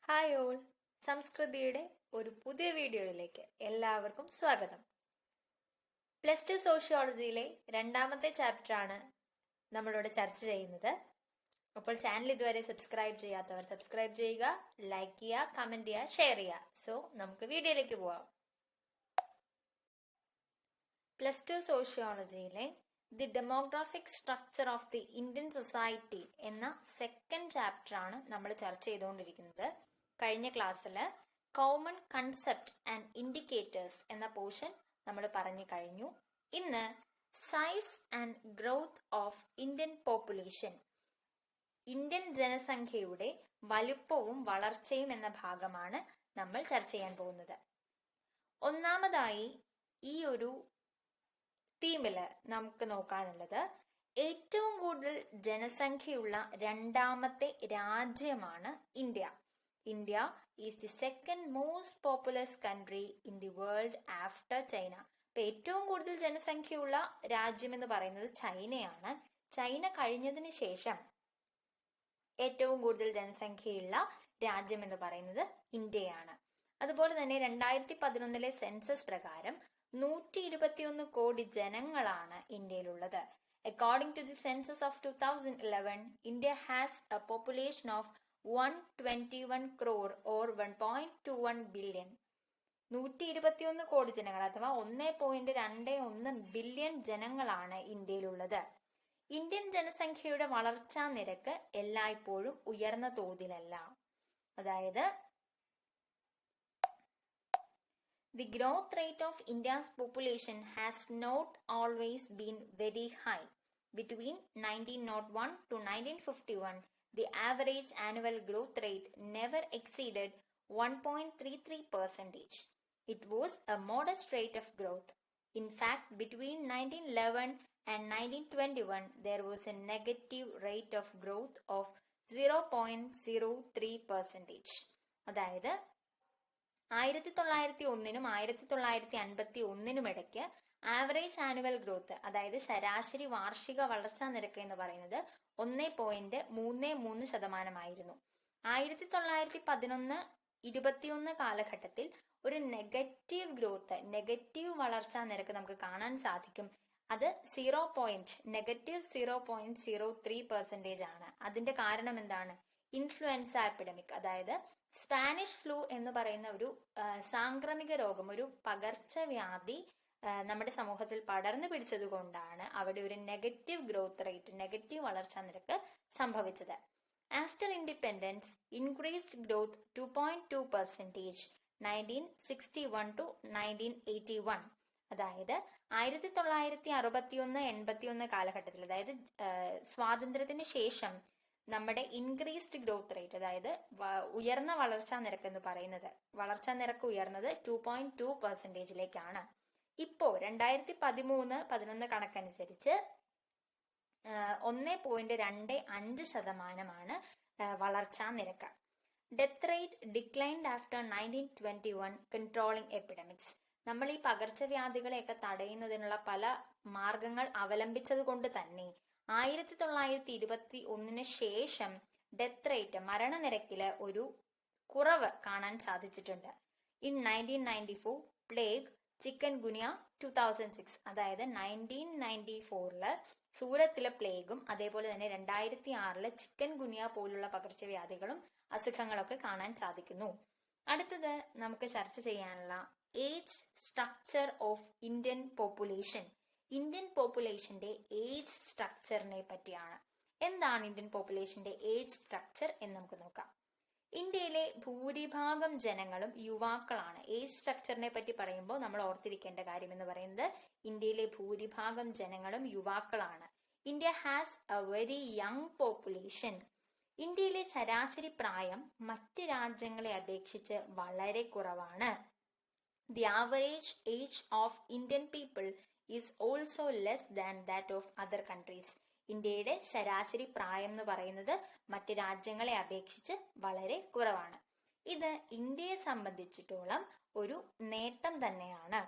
Hi all, സംസ്കൃതിയുടെ ഒരു പുതിയ വീഡിയോയിലേക്ക് എല്ലാവർക്കും സ്വാഗതം. പ്ലസ് ടു സോഷ്യോളജിയിലെ രണ്ടാമത്തെ ചാപ്റ്ററാണ് നമ്മളിവിടെ ചർച്ച ചെയ്യുന്നത്. അപ്പോൾ ചാനൽ ഇതുവരെ സബ്സ്ക്രൈബ് ചെയ്യാത്തവർ സബ്സ്ക്രൈബ് ചെയ്യുക, ലൈക്ക് ചെയ്യുക, കമന്റ് ചെയ്യുക, ഷെയർ ചെയ്യുക. സോ നമുക്ക് വീഡിയോയിലേക്ക് പോവാം. പ്ലസ് ടു സോഷ്യോളജിയിലെ the demographic structure of the Indian society എന്ന സെക്കൻഡ് ചാപ്റ്ററാണ് നമ്മൾ ചർച്ച ചെയ്തുകൊണ്ടിരിക്കുന്നത്. കഴിഞ്ഞ ക്ലാസ്സിൽ കോമൺ കൺസെപ്റ്റ് ആൻഡ് ഇൻഡിക്കേറ്റേഴ്സ് എന്ന പോർഷൻ നമ്മൾ പറഞ്ഞു കഴിഞ്ഞു. ഇന്ന് size and growth of Indian population, Indian ജനസംഖ്യയുടെ വലുപ്പവും വളർച്ചയും എന്ന ഭാഗമാണ് നമ്മൾ ചർച്ച ചെയ്യാൻ പോകുന്നത്. ഒന്നാമതായി ഈ ഒരു തീമില് നമുക്ക് നോക്കാനുള്ളത് ഏറ്റവും കൂടുതൽ ജനസംഖ്യയുള്ള രണ്ടാമത്തെ രാജ്യമാണ് India. India is the second most populous country in the world after China. ഇപ്പൊ ഏറ്റവും കൂടുതൽ ജനസംഖ്യയുള്ള രാജ്യം എന്ന് പറയുന്നത് ചൈനയാണ്. ചൈന കഴിഞ്ഞതിന് ശേഷം ഏറ്റവും കൂടുതൽ ജനസംഖ്യയുള്ള രാജ്യം എന്ന് പറയുന്നത് ഇന്ത്യയാണ്. അതുപോലെ തന്നെ 2011 സെൻസസ് പ്രകാരം 121 കോടി ജനങ്ങളാണ് ഇന്ത്യയിലുള്ളത്. According to the census of 2011, India has a population of 121 crore or 1.21 billion. 121 കോടി ജനങ്ങൾ അഥവാ 1.21 ബില്യൺ ജനങ്ങളാണ് ഇന്ത്യയിലുള്ളത്. ഇന്ത്യൻ ജനസംഖ്യയുടെ വളർച്ചാ നിരക്ക് എല്ലായ്പ്പോഴും ഉയർന്ന തോതിലല്ല. അതായത് the growth rate of India's population has not always been very high. Between 1901 to 1951, the average annual growth rate never exceeded 1.33%. It was a modest rate of growth. In fact, between 1911 and 1921, there was a negative rate of growth of 0.03%. അതായത് 1901 1951 ഇടയ്ക്ക് average annual growth, അതായത് ശരാശരി വാർഷിക വളർച്ചാ നിരക്ക് എന്ന് പറയുന്നത് 1.33% 1911-21 കാലഘട്ടത്തിൽ ഒരു നെഗറ്റീവ് ഗ്രോത്ത്, നെഗറ്റീവ് വളർച്ചാ നിരക്ക് നമുക്ക് കാണാൻ സാധിക്കും. അത് -0.03% ആണ്. അതിന്റെ കാരണം എന്താണ്? ഇൻഫ്ലുവൻസ എപ്പിഡമിക്, അതായത് സ്പാനിഷ് ഫ്ലൂ എന്ന് പറയുന്ന ഒരു സാംക്രമിക രോഗം, ഒരു പകർച്ചവ്യാധി നമ്മുടെ സമൂഹത്തിൽ പടർന്നു പിടിച്ചത് കൊണ്ടാണ് അവിടെ ഒരു നെഗറ്റീവ് ഗ്രോത്ത് റേറ്റ്, നെഗറ്റീവ് വളർച്ചാ നിരക്ക് സംഭവിച്ചത്. After independence increased growth 2.2% 1961 to 1981. അതായത് 1961-81 കാലഘട്ടത്തിൽ, അതായത് സ്വാതന്ത്ര്യത്തിന് ശേഷം നമ്മുടെ ഇൻക്രീസ്ഡ് ഗ്രോത്ത് റേറ്റ്, അതായത് ഉയർന്ന വളർച്ചാ നിരക്ക് എന്ന് പറയുന്നത്, വളർച്ചാ നിരക്ക് ഉയർന്നത് 2.2%. ഇപ്പോ 2013-11 കണക്കനുസരിച്ച് 1.25% വളർച്ചാ നിരക്ക്. Death rate declined after 1921 controlling epidemics. നമ്മൾ ഈ പകർച്ചവ്യാധികളെയൊക്കെ തടയുന്നതിനുള്ള പല മാർഗങ്ങൾ അവലംബിച്ചത് കൊണ്ട് തന്നെ 1921 ശേഷം ഡെത്ത് റേറ്റ്, മരണനിരക്കില് ഒരു കുറവ് കാണാൻ സാധിച്ചിട്ടുണ്ട്. ഇൻ 1994 പ്ലേഗ്, ചിക്കൻ ഗുനിയ 2006, അതായത് 1994 സൂറത്തിലെ പ്ലേഗും അതേപോലെ തന്നെ 2006 ചിക്കൻ ഗുനിയ പോലുള്ള പകർച്ചവ്യാധികളും അസുഖങ്ങളൊക്കെ കാണാൻ സാധിക്കുന്നു. അടുത്തത് നമുക്ക് ചർച്ച ചെയ്യാനുള്ള age structure of Indian population. Indian പോപ്പുലേഷന്റെ ഏജ് സ്ട്രക്ചറിനെ പറ്റിയാണ്. എന്താണ് ഇന്ത്യൻ പോപ്പുലേഷന്റെ ഏജ് സ്ട്രക്ചർ എന്ന് നമുക്ക് നോക്കാം. ഇന്ത്യയിലെ ഭൂരിഭാഗം ജനങ്ങളും യുവാക്കളാണ്. ഏജ് സ്ട്രക്ചറിനെ പറ്റി പറയുമ്പോൾ നമ്മൾ ഓർത്തിരിക്കേണ്ട കാര്യം എന്ന് പറയുന്നത് ഇന്ത്യയിലെ ഭൂരിഭാഗം ജനങ്ങളും യുവാക്കളാണ്. India has A very young population. ഇന്ത്യയിലെ ശരാശരി പ്രായം മറ്റ് രാജ്യങ്ങളെ അപേക്ഷിച്ച് വളരെ കുറവാണ്. The average age of Indian people is also less than that of other countries. ഇന്ത്യയുടെ ശരാശരി പ്രായം എന്ന് പറയുന്നത് മറ്റ് രാജ്യങ്ങളെ അപേക്ഷിച്ച് വളരെ കുറവാണ്. ഇത് ഇന്ത്യയെ സംബന്ധിച്ചിടത്തോളം ഒരു നേട്ടം തന്നെയാണ്.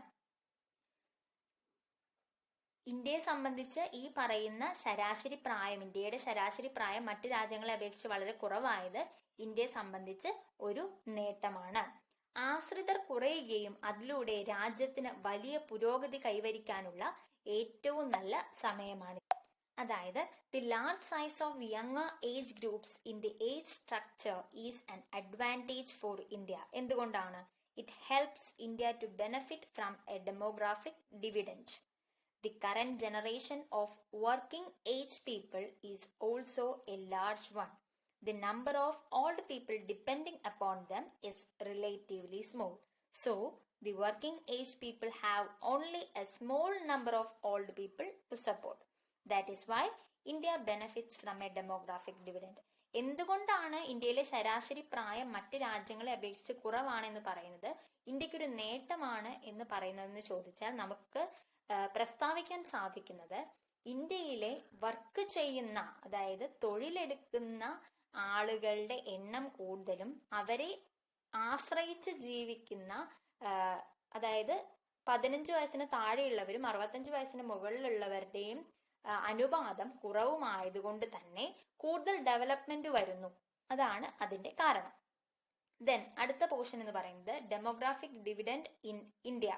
ഇന്ത്യയെ സംബന്ധിച്ച് ഈ പറയുന്ന ശരാശരി പ്രായം, ഇന്ത്യയുടെ ശരാശരി പ്രായം മറ്റു രാജ്യങ്ങളെ അപേക്ഷിച്ച് വളരെ കുറവായത് ഇന്ത്യയെ സംബന്ധിച്ച് ഒരു നേട്ടമാണ്. ആശ്രിതർ കുറയുകയും അതിലൂടെ രാജ്യത്തിന് വലിയ പുരോഗതി കൈവരിക്കാനുള്ള ഏറ്റവും നല്ല സമയമാണ്. അതായത് the large size of younger age groups in the age structure is an advantage for India. എന്തുകൊണ്ടാണ്? It helps India to benefit from a demographic dividend. The current generation of working age people is also a large one. The number of old people depending upon them is relatively small. So, the working age people have only a small number of old people to support. That is why India benefits from a demographic dividend. എന്തുകൊണ്ടാണ് ഇന്ത്യയിലെ ശരാശരി പ്രായം മറ്റ് രാജ്യങ്ങളെ അപേക്ഷിച്ച് കുറവാണെന്ന് പറയുന്നത് ഇന്ത്യക്കൊരു നേട്ടമാണ് എന്ന് പറയുന്നതെന്ന് ചോദിച്ചാൽ നമുക്ക് പ്രസ്താവിക്കാൻ സാധിക്കുന്നത് ഇന്ത്യയിലെ വർക്ക് ചെയ്യുന്ന, അതായത് തൊഴിലെടുക്കുന്ന ആളുകളുടെ എണ്ണം കൂടുതലും അവരെ ആശ്രയിച്ച് ജീവിക്കുന്ന, അതായത് 15 വയസ്സിന് താഴെയുള്ളവരും 65 വയസ്സിന് മുകളിലുള്ളവരുടെയും അനുപാതം കുറവുമായതുകൊണ്ട് തന്നെ കൂടുതൽ ഡെവലപ്മെന്റ് വരുന്നു. അതാണ് അതിന്റെ കാരണം. ദെൻ അടുത്ത പോർഷൻ എന്ന് പറയുന്നത് ഡെമോഗ്രാഫിക് ഡിവിഡൻഡ് ഇൻ ഇന്ത്യ.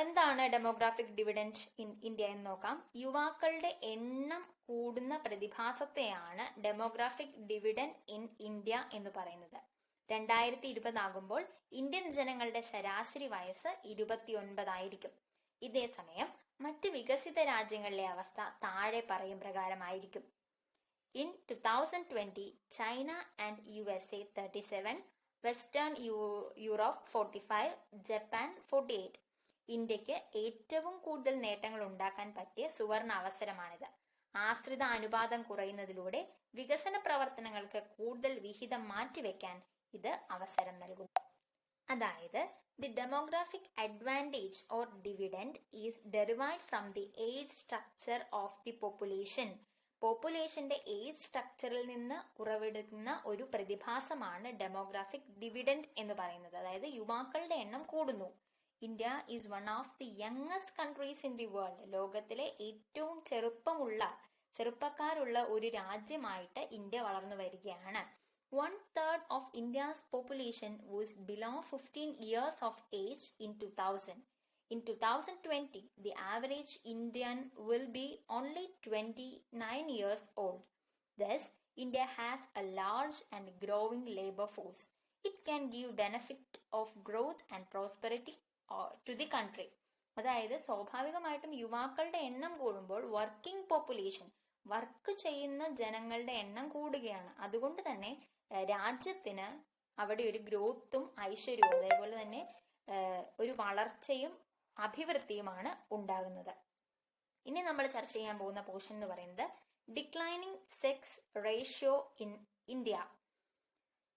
എന്താണ് ഡെമോഗ്രാഫിക് ഡിവിഡൻഡ് ഇൻ ഇന്ത്യ എന്ന് നോക്കാം. യുവാക്കളുടെ എണ്ണം കൂടുന്ന പ്രതിഭാസത്തെയാണ് ഡെമോഗ്രാഫിക് ഡിവിഡൻഡ് ഇൻ ഇന്ത്യ എന്ന് പറയുന്നത്. 2020 ആകുമ്പോൾ ഇന്ത്യൻ ജനങ്ങളുടെ ശരാശരി വയസ്സ് 29 ആയിരിക്കും. ഇതേസമയം മറ്റ് വികസിത രാജ്യങ്ങളിലെ അവസ്ഥ താഴെ പറയും പ്രകാരമായിരിക്കും. In 2020 China and USA 37, Western Europe 45, Japan 48. ഇന്ത്യക്ക് ഏറ്റവും കൂടുതൽ നേട്ടങ്ങൾ ഉണ്ടാക്കാൻ പറ്റിയ സുവർണ അവസരമാണിത്. ആശ്രിത അനുപാതം കുറയുന്നതിലൂടെ വികസന പ്രവർത്തനങ്ങൾക്ക് കൂടുതൽ വിഹിതം മാറ്റിവെക്കാൻ ഇത് അവസരം നൽകുന്നു. അതായത് the demographic advantage or dividend is derived from the age structure of the population. പോപ്പുലേഷന്റെ ഏജ് സ്ട്രക്ചറിൽ നിന്ന് ഉറവിടുന്ന ഒരു പ്രതിഭാസമാണ് ഡെമോഗ്രാഫിക് ഡിവിഡൻഡ് എന്ന് പറയുന്നത്. അതായത് യുവാക്കളുടെ എണ്ണം കൂടുന്നു. India is one of the youngest countries in the world. ലോകത്തിലെ ഏറ്റവും ചെറുപ്പക്കാരുള്ള ഒരു രാജ്യമായിട്ട് ഇന്ത്യ വളർന്നു വരികയാണ്. 1/3 of India's population was below 15 years of age in 2000. In 2020, the average Indian will be only 29 years old. Thus, India has a large and growing labor force. It can give benefit of growth and prosperity to the country. അതായത് സ്വാഭാവികമായിട്ടും യുവാക്കളുടെ എണ്ണം കൂടുമ്പോൾ working population, work ചെയ്യുന്ന ജനങ്ങളുടെ എണ്ണം കൂടുകയാണ്. അതുകൊണ്ട് തന്നെ രാജ്യത്തിന് അവിടെ ഒരു ഗ്രോത്തും ഐശ്വര്യവും അതേപോലെ തന്നെ ഒരു വളർച്ചയും അഭിവൃദ്ധിയുമാണ് ഉണ്ടാകുന്നത്. ഇനി നമ്മൾ ചർച്ച ചെയ്യാൻ പോകുന്ന പോർഷൻ എന്ന് പറയുന്നത് declining sex ratio in India.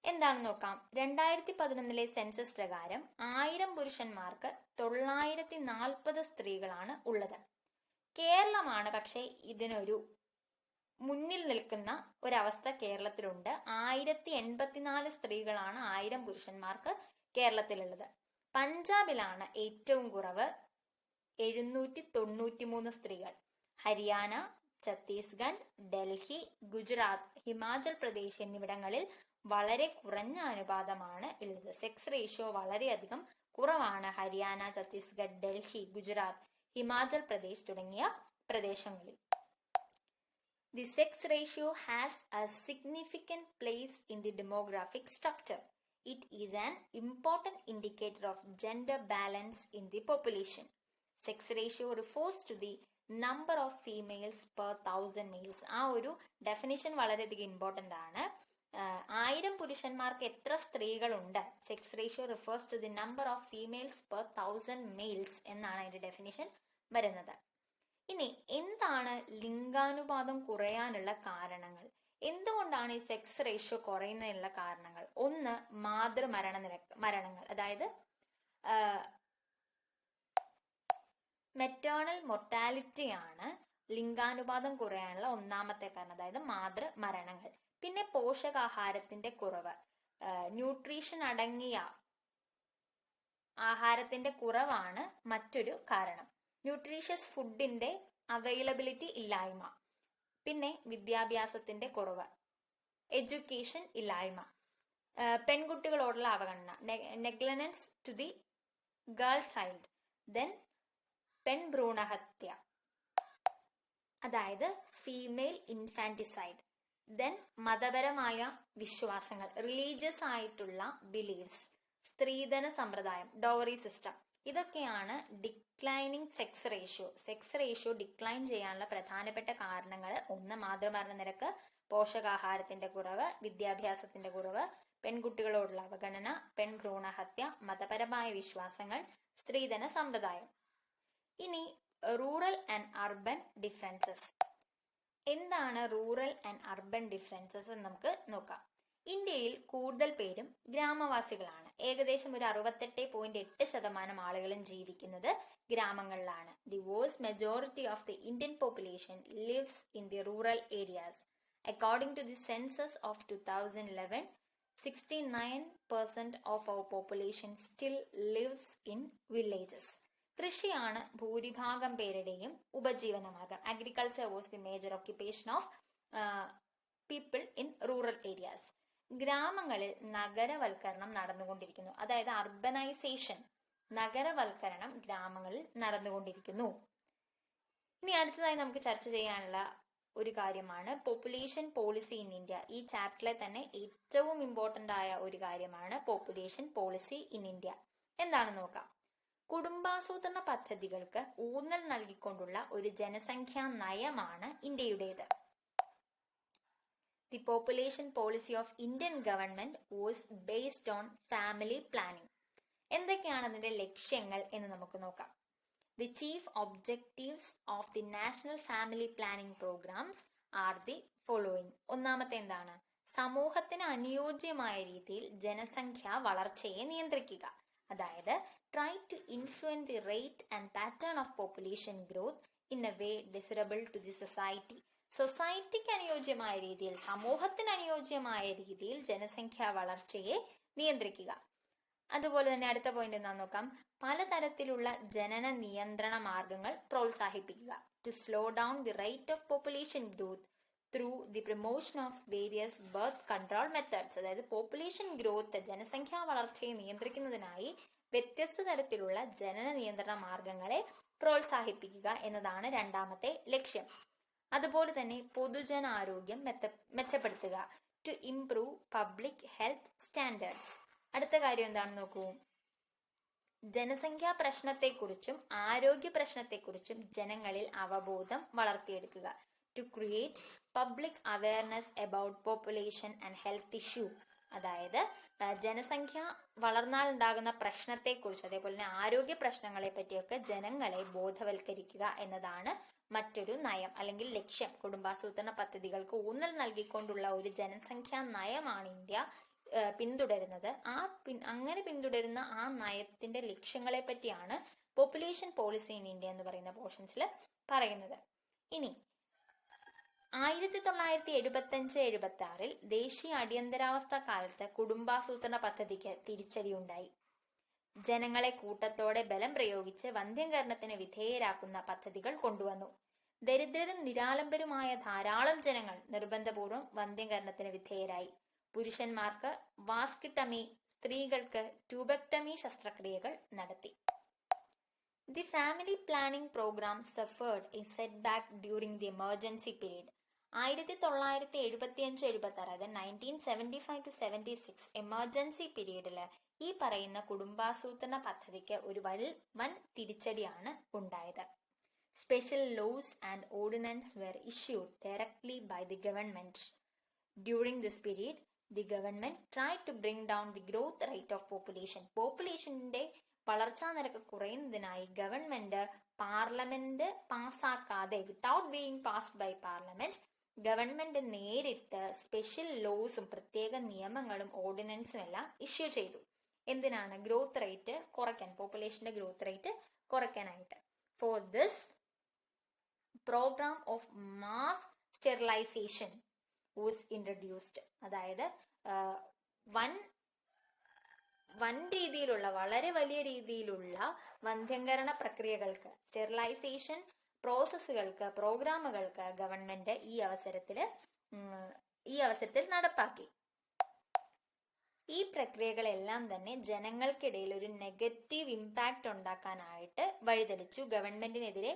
എന്താണെന്ന് നോക്കാം. 2011 സെൻസസ് പ്രകാരം 1000 പുരുഷന്മാർക്ക് 940 സ്ത്രീകളാണ് ഉള്ളത്. കേരളമാണ് പക്ഷേ ഇതിനൊരു മുന്നിൽ നിൽക്കുന്ന ഒരവസ്ഥ കേരളത്തിലുണ്ട്. 1084 സ്ത്രീകളാണ് 1000 പുരുഷന്മാർക്ക് കേരളത്തിലുള്ളത്. പഞ്ചാബിലാണ് ഏറ്റവും കുറവ്, 793 സ്ത്രീകൾ. ഹരിയാന, ഛത്തീസ്ഗഡ്, ഡൽഹി, ഗുജറാത്ത്, ഹിമാചൽ പ്രദേശ് എന്നിവിടങ്ങളിൽ വളരെ കുറഞ്ഞ അനുപാതമാണ് ഉള്ളത്. സെക്സ് റേഷ്യോ വളരെയധികം കുറവാണ് ഹരിയാന, ഛത്തീസ്ഗഡ്, ഡൽഹി, ഗുജറാത്ത്, ഹിമാചൽ പ്രദേശ് തുടങ്ങിയ പ്രദേശങ്ങളിൽ. The sex ratio has a significant place in the demographic structure. It is an important indicator of gender balance in the population. Sex ratio refers to the number of females per 1000 males. ആ ഒരു definition വളരെയധികം important ആണ്. 1000 പുരുഷന്മാർക്ക് എത്ര സ്ത്രീകളുണ്ട്? Sex ratio refers to the number of females per 1000 males എന്നാണ് അതിന്റെ definition വരുന്നത്. ഇനി എന്താണ് ലിംഗാനുപാതം കുറയാനുള്ള കാരണങ്ങൾ? എന്തുകൊണ്ടാണ് ഈ സെക്സ് റേഷ്യോ കുറയുന്നതിനുള്ള കാരണങ്ങൾ? ഒന്ന്, മരണങ്ങൾ, അതായത് മെറ്റേണൽ മൊർട്ടാലിറ്റി ആണ് ലിംഗാനുപാതം കുറയാനുള്ള ഒന്നാമത്തെ കാരണം, അതായത് മാതൃമരണങ്ങൾ. പിന്നെ പോഷകാഹാരത്തിന്റെ കുറവ്, ന്യൂട്രീഷൻ അടങ്ങിയ ആഹാരത്തിന്റെ കുറവാണ് മറ്റൊരു കാരണം. ന്യൂട്രീഷ്യസ് ഫുഡിന്റെ അവൈലബിലിറ്റി ഇല്ലായ്മ, പിന്നെ വിദ്യാഭ്യാസത്തിന്റെ കുറവ്, എഡ്യൂക്കേഷൻ ഇല്ലായ്മ, പെൺകുട്ടികളോടുള്ള അവഗണന, negligence to the girl child, then പെൺഭ്രൂണഹത്യ, അതായത് ഫീമെയിൽ ഇൻഫാന്റിസൈഡ്, ദെൻ മതപരമായ വിശ്വാസങ്ങൾ, റിലീജിയസ് ആയിട്ടുള്ള ബിലീവ്സ്, സ്ത്രീധന സമ്പ്രദായം, ഡോവറി സിസ്റ്റം. ഇതൊക്കെയാണ് ഡിക്ലൈനിങ് സെക്സ് റേഷ്യോ ഡിക്ലൈൻ ചെയ്യാനുള്ള പ്രധാനപ്പെട്ട കാരണങ്ങൾ. ഒന്ന്, മാതൃമരണ നിരക്ക്, പോഷകാഹാരത്തിന്റെ കുറവ്, വിദ്യാഭ്യാസത്തിന്റെ കുറവ്, പെൺകുട്ടികളോടുള്ള അവഗണന, പെൺഭ്രൂണഹത്യ, മതപരമായ വിശ്വാസങ്ങൾ, സ്ത്രീധന സമ്പ്രദായം. ഇനി റൂറൽ ആൻഡ് അർബൻ ഡിഫറൻസസ്. എന്താണ് റൂറൽ ആൻഡ് അർബൻ ഡിഫറൻസസ് എന്ന് നമുക്ക് നോക്കാം. ഇന്ത്യയിൽ കൂടുതൽ പേരും ഗ്രാമവാസികളാണ്. ഏകദേശം ഒരു 68.8% ആളുകളും ജീവിക്കുന്നത് ഗ്രാമങ്ങളിലാണ്. The worst majority of the Indian population lives in the rural areas. According to the census of 2011, 69% of our population still lives in villages. കൃഷിയാണ് ഭൂരിഭാഗം പേരുടെയും ഉപജീവനമാർഗം. Agriculture was the major occupation of people in rural areas. ഗ്രാമങ്ങളിൽ നഗരവൽക്കരണം നടന്നുകൊണ്ടിരിക്കുന്നു. അതായത് urbanisation, നഗരവൽക്കരണം ഗ്രാമങ്ങളിൽ നടന്നുകൊണ്ടിരിക്കുന്നു. ഇനി അടുത്തതായി നമുക്ക് ചർച്ച ചെയ്യാനുള്ള ഒരു കാര്യമാണ് പോപ്പുലേഷൻ പോളിസി ഇൻ ഇന്ത്യ. ഈ ചാപ്റ്ററിലെ തന്നെ ഏറ്റവും ഇമ്പോർട്ടന്റ് ആയ ഒരു കാര്യമാണ് പോപ്പുലേഷൻ പോളിസി ഇൻ ഇന്ത്യ. എന്താണെന്ന് നോക്കാം. കുടുംബാസൂത്രണ പദ്ധതികൾക്ക് ഊന്നൽ നൽകിക്കൊണ്ടുള്ള ഒരു ജനസംഖ്യാ നയമാണ് ഇന്ത്യയുടേത്. The population policy of Indian government was based on family planning. എന്തൊക്കെയാണ് അതിന്റെ ലക്ഷ്യങ്ങൾ എന്ന് നമുക്ക് നോക്കാം. The chief objectives of the national family planning programmes are the following. ഒന്നാമത്തെ എന്താണ്? സമൂഹത്തിന് അനുയോജ്യമായ രീതിയിൽ ജനസംഖ്യാ വളർച്ചയെ നിയന്ത്രിക്കുക. അതായത് try to influence the rate and pattern of population growth in a way desirable to the society. സൊസൈറ്റിക്ക് അനുയോജ്യമായ രീതിയിൽ, സമൂഹത്തിന് അനുയോജ്യമായ രീതിയിൽ ജനസംഖ്യാ വളർച്ചയെ നിയന്ത്രിക്കുക. അതുപോലെ തന്നെ അടുത്ത പോയിന്റ് എന്താണെന്ന് നോക്കാം. പലതരത്തിലുള്ള ജനന നിയന്ത്രണ മാർഗങ്ങൾ പ്രോത്സാഹിപ്പിക്കുക. To slow down the rate of population growth through the promotion of various birth control methods. അതായത് പോപ്പുലേഷൻ ഗ്രോത്ത്, ജനസംഖ്യാ വളർച്ചയെ നിയന്ത്രിക്കുന്നതിനായി വ്യത്യസ്ത തരത്തിലുള്ള ജനന നിയന്ത്രണ മാർഗങ്ങളെ പ്രോത്സാഹിപ്പിക്കുക എന്നതാണ് രണ്ടാമത്തെ ലക്ഷ്യം. അതുപോലെ തന്നെ പൊതുജനാരോഗ്യം മെച്ചപ്പെടുത്തുക. To improve public health standards. അടുത്ത കാര്യം എന്താണെന്ന് നോക്കൂ. ജനസംഖ്യാ പ്രശ്നത്തെക്കുറിച്ചും ആരോഗ്യ പ്രശ്നത്തെക്കുറിച്ചും ജനങ്ങളിൽ അവബോധം വളർത്തിയെടുക്കുക. To create public awareness about population and health issue. അതായത് ജനസംഖ്യ വളർന്നാൽ ഉണ്ടാകുന്ന പ്രശ്നത്തെക്കുറിച്ച്, അതേപോലെ തന്നെ ആരോഗ്യ പ്രശ്നങ്ങളെ പറ്റിയൊക്കെ ജനങ്ങളെ ബോധവൽക്കരിക്കുക എന്നതാണ് മറ്റൊരു നയം അല്ലെങ്കിൽ ലക്ഷ്യം. കുടുംബാസൂത്രണ പദ്ധതികൾക്ക് ഊന്നൽ നൽകിക്കൊണ്ടുള്ള ഒരു ജനസംഖ്യാ നയമാണ് ഇന്ത്യ പിന്തുടരുന്നത്. അങ്ങനെ പിന്തുടരുന്ന ആ നയത്തിന്റെ ലക്ഷ്യങ്ങളെ പറ്റിയാണ് പോപ്പുലേഷൻ പോളിസി ഇൻ ഇന്ത്യ എന്ന് പറയുന്ന പോർഷൻസിൽ പറയുന്നത്. ഇനി 1975-76 ദേശീയ അടിയന്തരാവസ്ഥ കാലത്ത് കുടുംബാസൂത്രണ പദ്ധതിക്ക് തിരിച്ചടിയുണ്ടായി. ജനങ്ങളെ കൂട്ടത്തോടെ ബലം പ്രയോഗിച്ച് വന്ധ്യംകരണത്തിന് വിധേയരാക്കുന്ന പദ്ധതികൾ കൊണ്ടുവന്നു. ദരിദ്രരും നിരാലംബരുമായ ധാരാളം ജനങ്ങൾ നിർബന്ധപൂർവം വന്ധ്യംകരണത്തിന് വിധേയരായി. പുരുഷന്മാർക്ക് വാസ്കിട്ടമി, സ്ത്രീകൾക്ക് ട്യൂബക്ടമി ശസ്ത്രക്രിയകൾ നടത്തി. The family planning programme suffered a setback during the emergency period. 1975-76 അതായത് 1975-76 എമർജൻസി പീരീഡില് ഈ പറയുന്ന കുടുംബാസൂത്രണ പദ്ധതിക്ക് ഒരു വൻ തിരിച്ചടിയാണ് ഉണ്ടായത്. Special laws and ordinance were issued directly by the government. During this period the government try to bring down the growth rate of population. പോപ്പുലേഷന്റെ വളർച്ചാ നിരക്ക് കുറയുന്നതിനായി ഗവൺമെന്റ് പാർലമെന്റ് പാസ്സാക്കാതെ, without being passed by parliament, government നേരിട്ട് special ലോസും പ്രത്യേക നിയമങ്ങളും ഓർഡിനൻസും എല്ലാം ഇഷ്യൂ ചെയ്തു. എന്തിനാണ്? ഗ്രോത്ത് റേറ്റ് കുറയ്ക്കാൻ, പോപ്പുലേഷന്റെ ഗ്രോത്ത് റേറ്റ് കുറയ്ക്കാനായിട്ട്. For this programme of mass sterilisation was introduced. അതായത് വളരെ വലിയ രീതിയിലുള്ള വന്ധ്യംകരണ പ്രക്രിയകൾക്ക്, സ്റ്റെറിലൈസേഷൻ പ്രോസസ്സുകൾക്ക്, പ്രോഗ്രാമുകൾക്ക് ഗവൺമെന്റ് ഈ അവസരത്തിൽ നടപ്പാക്കി. ഈ പ്രക്രിയകളെല്ലാം തന്നെ ജനങ്ങൾക്കിടയിൽ ഒരു നെഗറ്റീവ് ഇമ്പാക്റ്റ് ഉണ്ടാക്കാനായിട്ട് വഴിതെളിച്ചു. ഗവൺമെന്റിനെതിരെ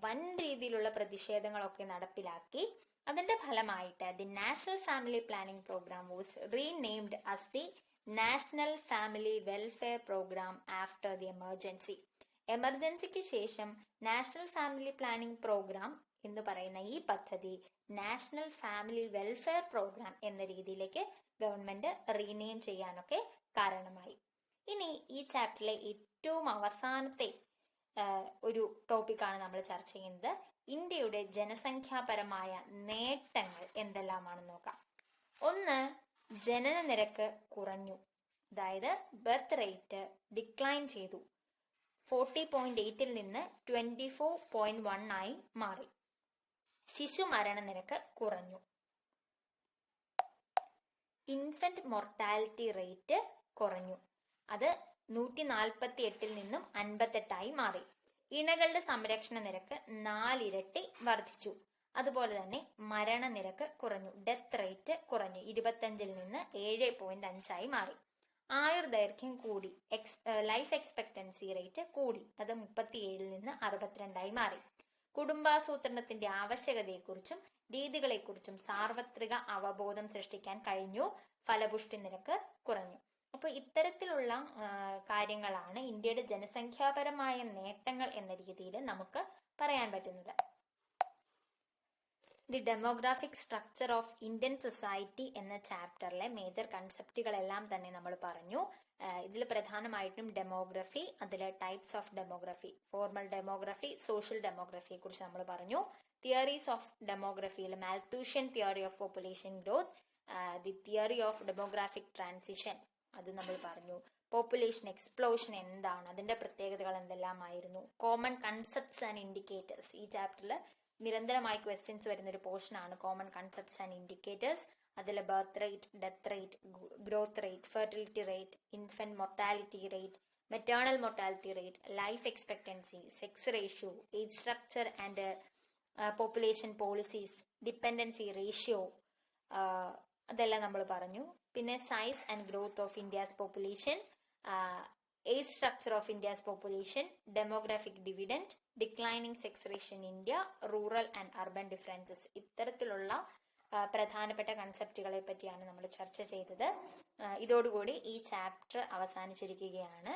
വൻ രീതിയിലുള്ള പ്രതിഷേധങ്ങളൊക്കെ നടപ്പിലാക്കി. അതിന്റെ ഫലമായിട്ട് the national family planning programme was renamed as the national family welfare programme after the emergency. എമർജൻസിക്ക് ശേഷം നാഷണൽ ഫാമിലി പ്ലാനിംഗ് പ്രോഗ്രാം എന്ന് പറയുന്ന ഈ പദ്ധതി നാഷണൽ ഫാമിലി വെൽഫെയർ പ്രോഗ്രാം എന്ന രീതിയിലേക്ക് ഗവൺമെന്റ് റീനെയിം ചെയ്യാനൊക്കെ കാരണമായി. ഇനി ഈ ചാപ്റ്ററിലെ ഏറ്റവും അവസാനത്തെ ഒരു ടോപ്പിക്കാണ് നമ്മൾ ചർച്ച ചെയ്യുന്നത്. ഇന്ത്യയുടെ ജനസംഖ്യാപരമായ നേട്ടങ്ങൾ എന്തെല്ലാമാണെന്ന് നോക്കാം. ഒന്ന്, ജനന നിരക്ക് കുറഞ്ഞു. അതായത് ബർത്ത് റേറ്റ് ഡിക്ലൈൻ ചെയ്തു. 40.8 നിന്ന് 24.1 ആയി മാറി. ശിശു മരണ നിരക്ക് കുറഞ്ഞു. ഇൻഫന്റ് മൊർട്ടാലിറ്റി റേറ്റ് കുറഞ്ഞു. അത് 148 നിന്നും 58 മാറി. ഇണകളുടെ സംരക്ഷണ നിരക്ക് 4 ഇരട്ടി വർദ്ധിച്ചു. അതുപോലെ തന്നെ മരണനിരക്ക് കുറഞ്ഞു. ഡെത്ത് റേറ്റ് കുറഞ്ഞു. 25 നിന്ന് 7.5 മാറി. ആയുർദൈർഘ്യം കൂടി. ലൈഫ് എക്സ്പെക്ടൻസി റേറ്റ് കൂടി. അത് 37 നിന്ന് 62 മാറി. കുടുംബാസൂത്രണത്തിന്റെ ആവശ്യകതയെക്കുറിച്ചും രീതികളെക്കുറിച്ചും സാർവത്രിക അവബോധം സൃഷ്ടിക്കാൻ കഴിഞ്ഞു. ഫലപുഷ്ടി നിരക്ക് കുറഞ്ഞു. അപ്പോൾ ഇത്തരത്തിലുള്ള കാര്യങ്ങളാണ് ഇന്ത്യയുടെ ജനസംഖ്യാപരമായ നേട്ടങ്ങൾ എന്ന രീതിയിൽ നമുക്ക് പറയാൻ പറ്റുന്നത്. The demographic structure of Indian society എന്ന ചാപ്റ്ററിലെ മേജർ കൺസെപ്റ്റുകളെല്ലാം തന്നെ നമ്മൾ പറഞ്ഞു. ഇതിൽ പ്രധാനമായിട്ടും ഡെമോഗ്രഫി, അതിൽ types of demography, formal demography, social ഡെമോഗ്രഫിയെ കുറിച്ച് നമ്മൾ പറഞ്ഞു. തിയറീസ് ഓഫ് ഡെമോഗ്രഫിയിൽ Malthusian theory of population growth, the theory of demographic transition അത് നമ്മൾ പറഞ്ഞു. പോപ്പുലേഷൻ എക്സ്പ്ലോഷൻ എന്താണ്, അതിന്റെ പ്രത്യേകതകൾ എന്തെല്ലാമായിരുന്നു. കോമൺ കൺസെപ്റ്റ്സ് ആൻഡ് ഇൻഡിക്കേറ്റേഴ്സ്, ഈ ചാപ്റ്ററിൽ നിരന്തരമായി ക്വസ്റ്റ്യൻസ് വരുന്ന ഒരു പോർഷനാണ് കോമൺ കൺസെപ്റ്റ്സ് ആൻഡ് ഇൻഡിക്കേറ്റേഴ്സ്. അതിൽ birth rate, death rate, growth rate, fertility rate, infant mortality rate, maternal mortality rate, life expectancy, sex ratio, age structure and population policies, dependency ratio, അതെല്ലാം നമ്മൾ പറഞ്ഞു. പിന്നെ size and growth of India's population, age structure of India's population, demographic dividend, declining sex ratio in India, rural and urban differences. ഇത്തരത്തിലുള്ള പ്രധാനപ്പെട്ട കൺസെപ്റ്റുകളെ പറ്റിയാണ് നമ്മൾ ചർച്ച ചെയ്തത്. ഇതോടുകൂടി ഈ ചാപ്റ്റർ അവസാനിച്ചിരിക്കുകയാണ്.